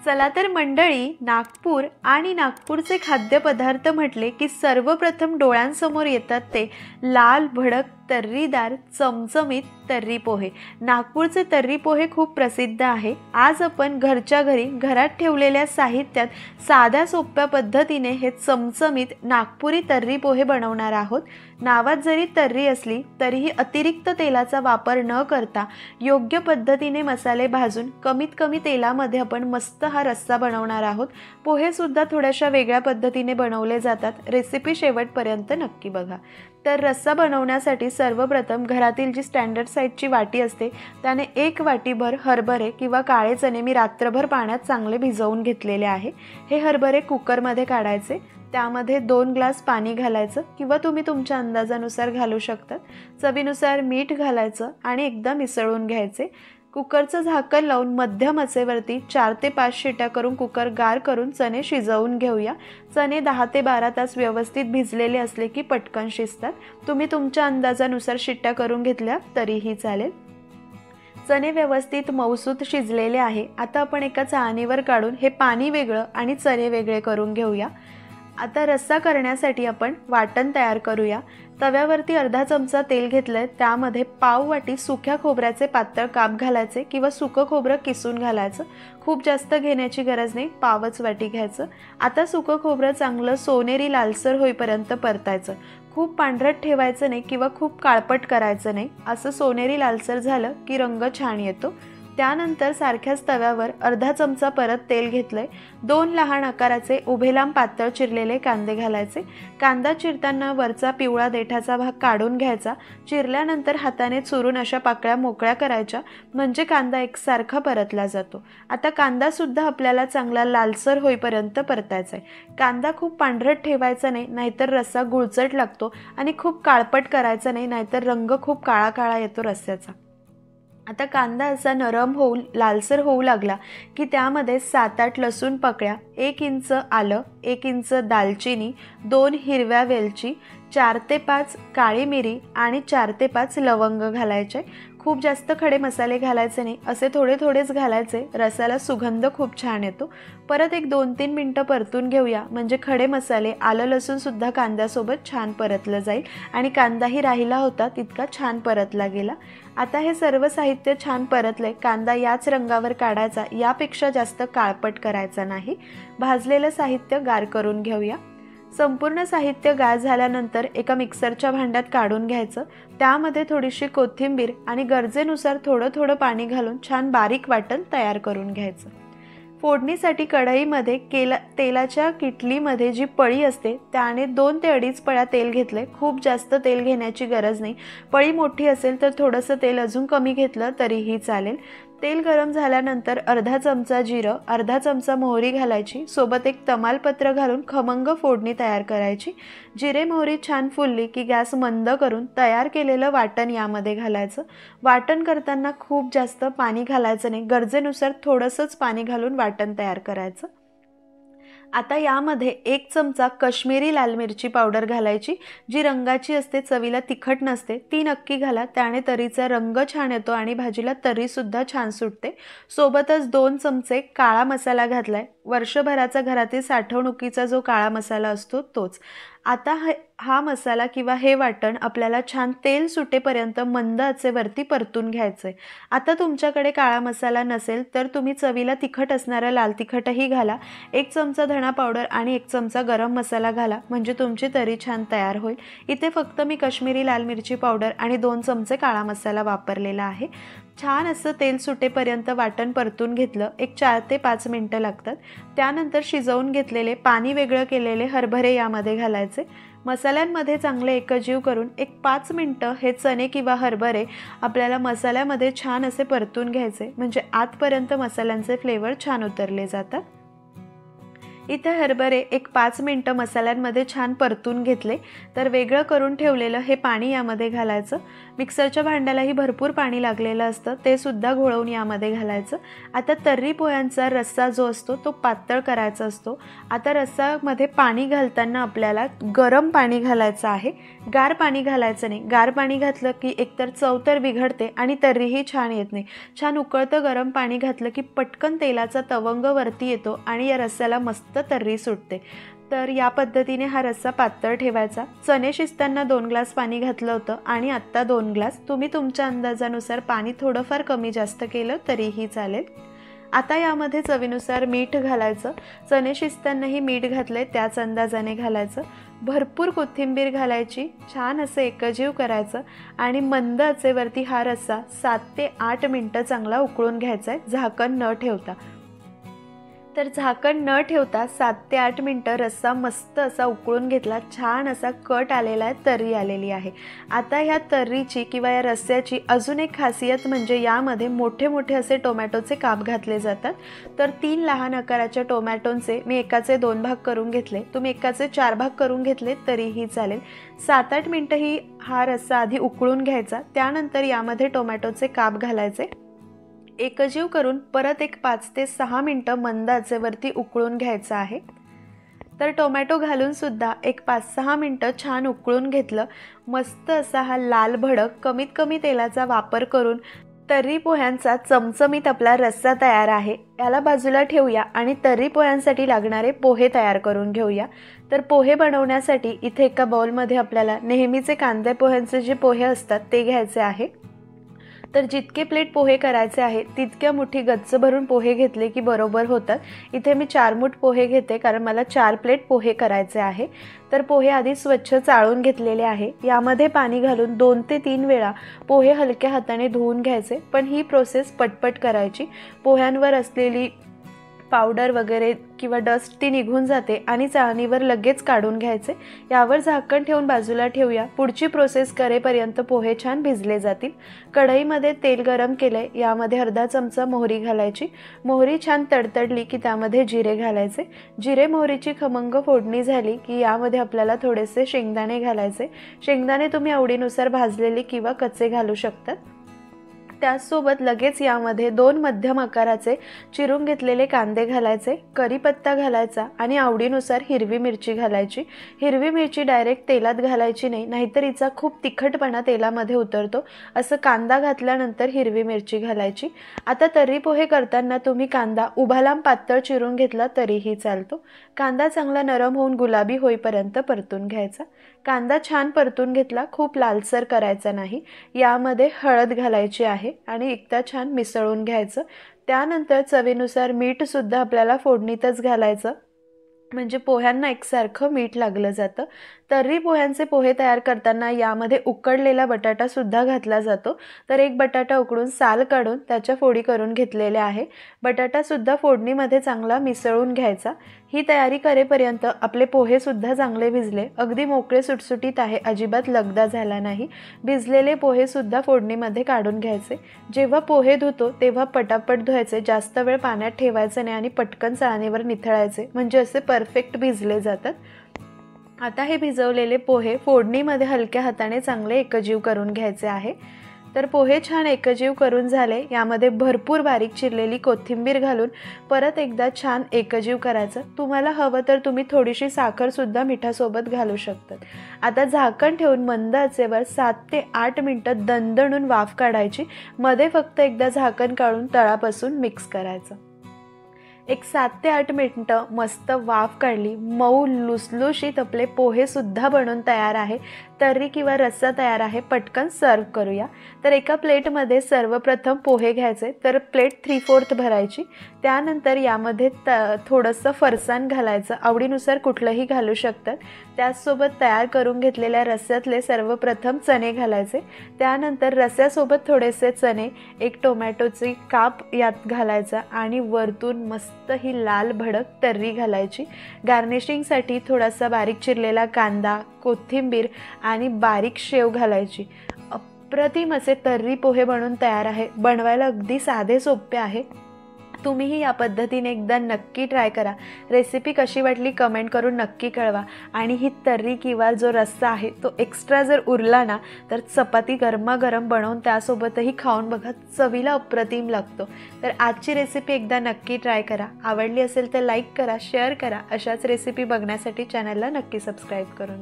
चला तर मंडळी, नागपूर आणि नागपूरचे खाद्यपदार्थ म्हटले की सर्वप्रथम डोळ्यांसमोर येतात ते लाल भडक तर्रीदार चमचमीत तर्री पोहे। नागपूरचे तर्री पोहे खूप प्रसिद्ध आहे। आज आपण घरच्या घरी घरात ठेवलेल्या साहित्यात साध्या सोप्या पद्धतीने हे चमचमीत नागपुरी तर्री पोहे बनवणार आहोत। नावात जरी तर्री असली तरीही अतिरिक्त तेलाचा वापर न करता योग्य पद्धतीने मसाले भाजून कमीत कमी तेलामध्ये आपण मस्त हा रस्सा बनवणार आहोत। पोहे सुद्धा थोड्याशा वेगळ्या पद्धतीने बनवले जातात। रेसिपी शेवटपर्यंत नक्की बघा। तर रस्सा बनवण्यासाठी सर्वप्रथम घरातील जी स्टँडर्ड साइजची वाटी असते त्याने 1 वाटीभर हरभरे किंवा काळे चणे मी रात्रभर पाण्यात चांगले भिजवून घेतलेले आहे। हे हरभरे कुकरमध्ये काढायचे, त्यामध्ये 2 ग्लास पाणी घालायचं किंवा तुम्ही तुमच्या अंदाजानुसार घालू शकतात। चवीनुसार मीठ घालायचं आणि एकदा मिसळून घ्यायचे। कुकरचं झाकण लावून मध्यम आचेवरती 4 ते 5 शिट्या करून कुकर गार करून चणे शिजवून घेऊया। चणे 10 ते 12 तास व्यवस्थित भिजलेले असले की पटकन शिजतात। तुम्ही तुमच्या अंदाजानुसार शिट्या करून घेतल्या तरीही चालेल। चणे व्यवस्थित मऊसूत शिजलेले आहे। आता आपण एका चाळणीवर काढून हे पाणी वेगळं आणि चणे वेगळे करून घेऊया। आता रस्सा करण्यासाठी आपण वाटण तयार करूया। तव्यावरती अर्धा चमचा तेल घेतलंय, त्यामध्ये पाव वाटी सुक्या खोबऱ्याचे पातळ काप घालायचे किंवा सुकं खोबरं किसून घालायचं। खूप जास्त घेण्याची गरज नाही, पावच वाटी घ्यायचं। आता सुकं खोबरं चांगलं सोनेरी लालसर होईपर्यंत परतायचं। खूप पांढरट ठेवायचं नाही किंवा खूप काळपट करायचं नाही। असं सोनेरी लालसर झालं की रंग छान येतो। त्यानंतर सारख्याच तव्यावर अर्धा चमचा परत तेल घेतलंय। 2 लहान आकाराचे उभे लांब पातळ चिरलेले कांदे घालायचे। कांदा चिरताना वरचा पिवळा देठाचा भाग काढून घ्यायचा। चिरल्यानंतर हाताने चुरून अशा पाकळ्या मोकळ्या करायच्या, म्हणजे कांदा एकसारखा परतला जातो। आता कांदा सुद्धा आपल्याला चांगला लालसर होईपर्यंत परतायचा आहे। कांदा खूप पांढरट ठेवायचा नाही, नाहीतर रस्सा गुळचट लागतो, आणि खूप काळपट करायचा नाही, नाहीतर रंग खूप काळा काळा येतो रस्स्याचा। आता कांदा असा नरम होऊ लालसर होऊ लागला की त्यामध्ये 7-8 लसूण पाकळ्या, 1 इंच आलं, 1 इंच दालचिनी, 2 हिरव्या वेलची, 4 ते 5 काळी मिरी आणि 4 ते 5 लवंग घालायचे। खूप जास्त खडे मसाले घालायचे नाही, असे थोडे थोडेच घालायचे। रसाला सुगंध खूप छान येतो। परत एक 2-3 मिनिटं परतून घेऊया, म्हणजे खडे मसाले आलं लसूण सुद्धा कांद्यासोबत छान परतलं जाईल आणि कांदाही राहिला होता तितका छान परतला गेला। आता हे सर्व साहित्य छान परतले। कांदा याच रंगावर काढायचा, यापेक्षा जास्त काळपट करायचा नाही। भाजलेलं साहित्य गार करून घेऊया। संपूर्ण साहित्य गार झाल्यानंतर एका मिक्सरच्या भांड्यात काढून घ्यायचं। त्यामध्ये थोडीशी कोथिंबीर आणि गरजेनुसार थोडं थोडं पाणी घालून छान बारीक वाटण तयार करून घ्यायचं। फोडणीसाठी कढईमध्ये तेलाच्या किटलीमध्ये जी पळी असते त्याने 2 ते 2.5 पळ्या तेल घेतले। खूप जास्त तेल घेण्याची गरज नाही। पळी मोठी असेल तर थोडंसं तेल अजून कमी घेतलं तरीही चालेल। तेल गरम झाल्यानंतर अर्धा चमचा जिरं, अर्धा चमचा मोहरी घालायची, सोबत एक तमालपत्र घालून खमंग फोडणी तयार करायची। जिरे मोहरी छान फुलली की गॅस मंद करून तयार केलेलं वाटण यामध्ये घालायचं। वाटण करताना खूप जास्त पाणी घालायचं नाही, गरजेनुसार थोडंसंच पाणी घालून वाटण तयार करायचं। आता यामध्ये 1 चमचा काश्मीरी लाल मिरची पावडर घालायची, जी रंगाची असते, चवीला तिखट नसते। ती नक्की घाला, त्याने तरीचा रंग छान येतो आणि भाजीला तरी सुद्धा छान सुटते। सोबतच 2 चमचे काळा मसाला घातलाय, वर्षभराचा घरातील साठवणुकीचा जो काळा मसाला असतो तोच। आता हा मसाला किंवा हे वाटण आपल्याला छान तेल सुटेपर्यंत मंद आचेवरती परतून घ्यायचंय। आता तुमच्याकडे काळा मसाला नसेल तर तुम्ही चवीला तिखट असणारा लाल तिखटही घाला। 1 चमचा धणा पावडर आणि 1 चमचा गरम मसाला घाला, म्हणजे तुमची तरी छान तयार होईल। इथे फक्त मी काश्मीरी लाल मिरची पावडर आणि 2 चमचे काळा मसाला वापरलेला आहे। छान असं तेल सुटेपर्यंत वाटण परतून घेतलं। एक 4 ते 5 मिनिटं लागतात। त्यानंतर शिजवून घेतलेले पाणी वेगळं केलेले हरभरे यामध्ये घालायचे। मसाल्यांमध्ये चांगले एकजीव करून एक 5 मिनिटं हे चणे किंवा हरभरे आपल्याला मसाल्यामध्ये छान असे परतून घ्यायचे, म्हणजे आतपर्यंत मसाल्यांचे फ्लेवर छान उतरले जातात। इथे हरभरे एक 5 मिनटं मसाल्यांमध्ये छान परतून घेतले. तर वेगळं करून ठेवलेलं हे पाणी यामध्ये घालायचं. मिक्सरच्या भांड्यालाही भरपूर पाणी लागलेलं असतं, ते सुद्धा घोळवून यामध्ये घालायचं. आता तर्री पोह्यांचा रस्सा जो असतो तो पातळ करायचा असतो. आता रस्सामध्ये पाणी घालताना आपल्याला गरम पाणी घालायचं आहे, गार पाणी घालायचं नाही. गार पाणी घातलं की एकतर चव तर बिघडते आणि तर्रीही छान येत नाही. छान उकळतं गरम पाणी घातलं की पटकन तेलाचा तवंग वरती येतो आणि या रस्स्याला मस्त तर्री सुटते. तर या पद्धतीने हा रस्सा पातळ ठेवायचा. चणे शिजताना 2 ग्लास पाणी घातलं होतं आणि आत्ता 2 ग्लास. तुम्ही तुमच्या अंदाजानुसार पाणी थोडंफार कमी जास्त केलं तरीही चालेल. आता यामध्ये चवीनुसार मीठ घालायचं. चणे शिजतानाही मीठ घातलंय त्याच अंदाजाने घालायचं. भरपूर कोथिंबीर घालायची. छान असं एकजीव करायचं आणि मंद आचेवरती हा रस्सा 7 ते 8 मिनटं चांगला उकळून घ्यायचा आहे, झाकण न ठेवता. तर झाकण न ठेवता 7 ते 8 मिनटं रस्सा मस्त असा उकळून घेतला. छान असा कट आलेला आहे, तर्री आलेली आहे. आता ह्या तर्रीची किंवा या रस्स्याची अजून एक खासियत म्हणजे यामध्ये मोठे मोठे असे टोमॅटोचे काप घातले जातात. तर 3 लहान आकाराच्या टोमॅटोंचे मी एकाचे 2 भाग करून घेतले. तुम्ही एकाचे 4 भाग करून घेतले तरीही चालेल. 7-8 मिनटं हा रस्सा आधी उकळून घ्यायचा. त्यानंतर यामध्ये टोमॅटोचे काप घालायचे. एकजीव करून परत एक 5 ते 6 मिनटं मंद आचेवरती उकळून घ्यायचं आहे. तर टोमॅटो घालून सुद्धा एक 5-6 मिनटं छान उकळून घेतलं. मस्त असा हा लाल भडक कमीत कमी तेलाचा वापर करून तर्री पोह्यांचा चमचमीत आपला रस्सा तयार आहे. याला बाजूला ठेवूया आणि तर्री पोह्यांसाठी लागणारे पोहे तयार करून घेऊया. तर पोहे बनवण्यासाठी इथे एका बाउलमध्ये आपल्याला नेहमीचे कांदे पोह्यांचे जे पोहे असतात ते घ्यायचे आहे. तर जितके प्लेट पोहे करायचे आहे तितक्या मुठी गच्च भरून पोहे घेतले की बरोबर होतात. इथे मी 4 मूठ पोहे घेते कारण मला 4 प्लेट पोहे करायचे आहे. तर पोहे आधी स्वच्छ चाळून घेतलेले आहे. यामध्ये पाणी घालून 2 ते 3 वेळा पोहे हलक्या हाताने धुवून घ्यायचे. पण ही प्रोसेस पटपट करायची. पोह्यांवर असलेली पावडर वगैरे किंवा डस्ट ती निघून जाते आणि चाळणीवर लगेच काढून घ्यायचे. यावर झाकण ठेवून बाजूला ठेवूया. पुढची प्रोसेस करेपर्यंत पोहे छान भिजले जातील. कढईमध्ये तेल गरम केलंय. यामध्ये अर्धा चमचा मोहरी घालायची. मोहरी छान तडतडली की त्यामध्ये जिरे घालायचे. जिरे मोहरीची खमंग फोडणी झाली की यामध्ये आपल्याला थोडेसे शेंगदाणे घालायचे. शेंगदाणे तुम्ही आवडीनुसार भाजलेले किंवा कच्चे घालू शकतात. त्याचसोबत लगेच यामध्ये 2 मध्यम आकाराचे चिरून घेतलेले कांदे घालायचे, कढीपत्ता घालायचा आणि आवडीनुसार हिरवी मिरची घालायची. हिरवी मिरची डायरेक्ट तेलात घालायची नाही, नाहीतर हिचा खूप तिखटपणा तेलामध्ये उतरतो. असं कांदा घातल्यानंतर हिरवी मिरची घालायची. आता तर्री पोहे करताना तुम्ही कांदा उभा लांब पातळ चिरून घेतला तरीही चालतो. कांदा चांगला नरम होऊन गुलाबी होईपर्यंत परतून घ्यायचा. कांदा छान परतून घेतला, खूप लालसर करायचा नाही. यामध्ये हळद घालायची आहे आणि एकदा छान मिसळून घ्यायचं. त्यानंतर चवीनुसार मीठ सुद्धा आपल्याला फोडणीतच घालायचं, म्हणजे पोह्यांना एकसारखं मीठ लागलं जातं. तर्री पोह्यांचे पोहे तयार करताना यामध्ये उकडलेला बटाटा सुद्धा घातला जातो. तर एक बटाटा उकडून साल काढून त्याच्या फोडी करून घेतलेल्या आहे. बटाटा सुद्धा फोडणीमध्ये चांगला मिसळून घ्यायचा. ही तयारी करेपर्यंत आपले पोहे सुद्धा चांगले भिजले, अगदी मोकळे सुटसुटीत आहे, अजिबात लगदा झाला नाही. भिजलेले पोहे सुद्धा फोडणीमध्ये काढून घ्यायचे. जेव्हा पोहे धुतो तेव्हा पटापट धुवायचे, जास्त वेळ पाण्यात ठेवायचं नाही आणि पटकन चाळणीवर निथळायचे, म्हणजे असे परफेक्ट भिजले जातात. आता हे भिजवलेले पोहे फोडणीमध्ये हलक्या हाताने चांगले एकजीव करून घ्यायचे आहे. तर पोहे छान एकजीव करून झाले. यामध्ये भरपूर बारीक चिरलेली कोथिंबीर घालून परत एकदा छान एकजीव करायचं. तुम्हाला हवं तर तुम्ही थोडीशी साखरसुद्धा मिठासोबत घालू शकतात. आता झाकण ठेवून मंद आचेवर 7 ते 8 मिनटं दणदणून वाफ काढायची. मध्ये फक्त एकदा झाकण काढून तळापासून मिक्स करायचं. एक 7 ते 8 मिनटं मस्त वाफ काढली. मऊ लुसलुशीत आपले पोहे सुद्धा बनून तयार आहे. तर्री किंवा रस्सा तयार आहे. पटकन सर्व करूया. तर एका प्लेटमध्ये सर्वप्रथम पोहे घ्यायचे. तर प्लेट 3/4 भरायची. त्यानंतर यामध्ये थोडंसं फरसाण घालायचं, आवडीनुसार कुठलंही घालू शकतात. त्याचसोबत तयार करून घेतलेल्या रस्स्यातले सर्वप्रथम चणे घालायचे. त्यानंतर रस्स्यासोबत थोडेसे चणे, एक टोमॅटोची काप यात घालायचा आणि वरतून मस्त ही लाल भडक तर्री घालायची. गार्निशिंगसाठी थोडासा बारीक चिरलेला कांदा, कोथिंबीर आणि बारीक शेव घालायची. अप्रतिम असे तर्री पोहे बनून तयार आहे. बनवायला अगदी साधे सोपे आहे. तुम्हीही या पद्धतीने एकदा नक्की ट्राय करा। रेसिपी कशी वाटली कमेंट करून नक्की कळवा। आणि ही तर्री किंवा जो रस्सा आहे तो एक्स्ट्रा जर उरला ना तर चपाती गरमागरम बनवून त्यासोबतही खाऊन बघा, चवीला अप्रतिम लागतो। तर आजची रेसिपी एकदा नक्की ट्राय करा। आवडली असेल तर लाईक करा, शेअर करा। अशाच रेसिपी बघण्यासाठी चॅनलला नक्की सबस्क्राईब करून